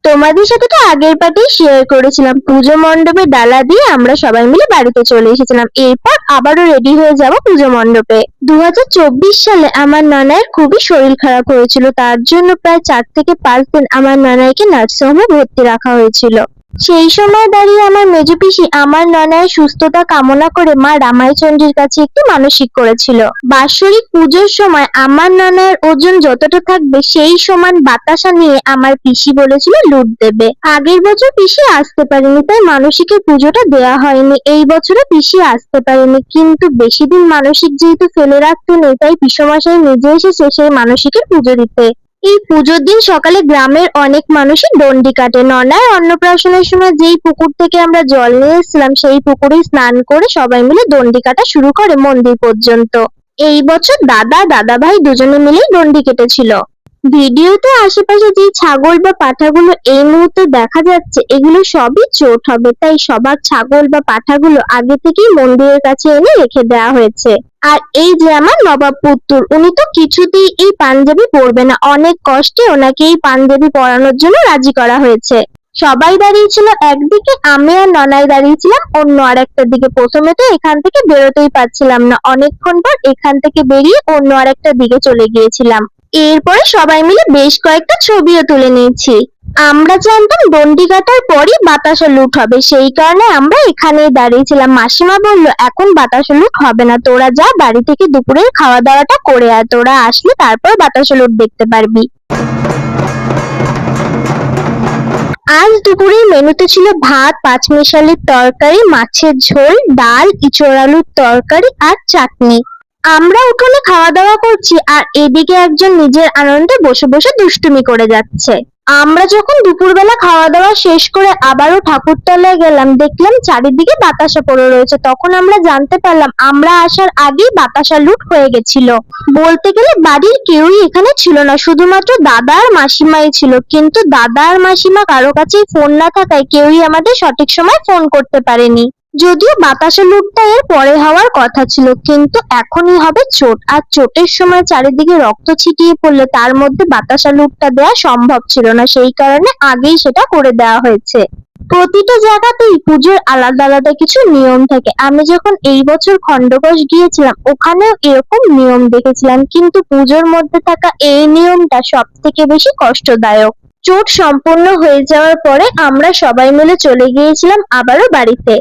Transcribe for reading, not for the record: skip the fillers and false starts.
তোমাদের সাথে তো আগের পার্টেই শেয়ার করেছিলাম, পুজো মণ্ডপে ডালা দিয়ে আমরা সবাই মিলে বাড়িতে চলে এসেছিলাম। এরপর আবারও রেডি হয়ে যাব পুজো মণ্ডপে। 2024 সালে আমার নানার খুবই শরীর খারাপ হয়েছিল, তার জন্য প্রায় 4 থেকে 5 দিন আমার নানাকে নার্সিংহোমে ভর্তি রাখা হয়েছিল। সেই সময় দাঁড়িয়ে আমার মেজ পিসি আমার নয়নার সুস্থতা কামনা করে মা রামাইচন্ডীর কাছে একটি মানসিক করেছিল। বাৎসরিক পুজোর সময় আমার নয়নার ওজন যতটা থাকবে সেই সমান বাতাসা নিয়ে আমার পিসি বলেছিল লুট দেবে। আগের বছর পিসি আসতে পারেনি, তাই মানসিকের পুজোটা দেয়া হয়নি। এই বছরও পিসি আসতে পারেনি, কিন্তু বেশি দিন মানসিক যেহেতু ফেলে রাখতে নেই, তাই পিসমশাই নিজে এসেছে সেই মানসিকের পুজো দিতে। এই পুজোর দিন সকালে গ্রামের অনেক মানুষই ডন্ডি কাটে। ননার অন্নপ্রাশনের সময় যেই পুকুর থেকে আমরা জল নিয়ে এসেছিলাম সেই পুকুরে স্নান করে সবাই মিলে ডন্ডি কাটা শুরু করে মন্দির পর্যন্ত। এই বছর দাদা দাদা ভাই দুজনে মিলেই ডন্ডি কেটেছিল। ভিডিওতে আশেপাশে যে ছাগল বা পাঁঠাগুলো এই মুহূর্তে দেখা যাচ্ছে এগুলো সবই চোট হবে, তাই সবার ছাগল বা পাঁঠাগুলো আগে থেকেই মন্দিরের কাছে এনে রেখে দেওয়া হয়েছে। আর এই যে আমার নবাব পুত্তুর, উনি তো কিছুতেই এই পাঞ্জাবি পরবে না, অনেক কষ্টে ওনাকে এই পাঞ্জাবি পরানোর জন্য রাজি করা হয়েছে। সবাই দাঁড়িয়েছিল একদিকে, আমি আর ননাই দাঁড়িয়েছিলাম অন্য আরেকটা দিকে। প্রথমে তো এখান থেকে বেরোতেই পারছিলাম না, অনেকক্ষণ পর এখান থেকে বেরিয়ে অন্য আরেকটা দিকে চলে গিয়েছিলাম। এরপরে সবাই মিলে বেশ কয়েকটা ছবিও তুলে নিয়েছি। আমরা জানতাম ডন্ডি কাটার পরই বাতাসা লুট হবে, সেই কারণে আমরা এখানেই দাঁড়িয়েছিলাম। মাসিমা বলল এখন বাতাসা লুট হবে না, তোরা যা বাড়ি থেকে দুপুরের খাওয়া দাওয়াটা করে আয়, তোরা আসলে তারপর বাতাসা লুট দেখতে পারবি। আজ দুপুরের মেনুতে ছিল ভাত, পাঁচমিশালির তরকারি, মাছের ঝোল, ডাল, ইঁচড় আলুর তরকারি আর চাটনি। আমরা উঠোনে খাওয়া দাওয়া করছি আর এদিকে একজন নিজের আনন্দে বসে বসে দুষ্টুমি করে যাচ্ছে। আমরা যখন দুপুরবেলা খাওয়া দাওয়া শেষ করে আবারও ঠাকুরতলায় গেলাম, দেখলাম চারিদিকে বাতাসা পড়ে রয়েছে। তখন আমরা জানতে পারলাম আমরা আসার আগেই বাতাসা লুট হয়ে গেছিল। বলতে গেলে বাড়ির কেউই এখানে ছিল না, শুধুমাত্র দাদা আর মাসিমাই ছিল। কিন্তু দাদা আর মাসিমা কারো কাছেই ফোন না থাকায় কেউই আমাদের সঠিক সময় ফোন করতে পারেনি। যদিও বাতাসা লুটটা এর পরে হওয়ার কথা ছিল, কিন্তু এখনই হবে চোট, আর চোটের সময় চারিদিকে রক্ত ছিটিয়ে পড়লে তার মধ্যে বাতাসা লুটটা দেওয়া সম্ভব ছিল না, সেই কারণে আগেই সেটা করে দেওয়া হয়েছে। প্রতিটা জায়গাতেই পুজোর আলাদা আলাদা কিছু নিয়ম থাকে। আমি যখন এই বছর খণ্ডঘোষ গিয়েছিলাম ওখানেও এরকম নিয়ম দেখেছিলাম, কিন্তু পুজোর মধ্যে থাকা এই নিয়মটা সব থেকে বেশি কষ্টদায়ক। চোট সম্পূর্ণ হয়ে যাওয়ার পরে আমরা সবাই মিলে চলে গিয়েছিলাম আবারও বাড়িতে।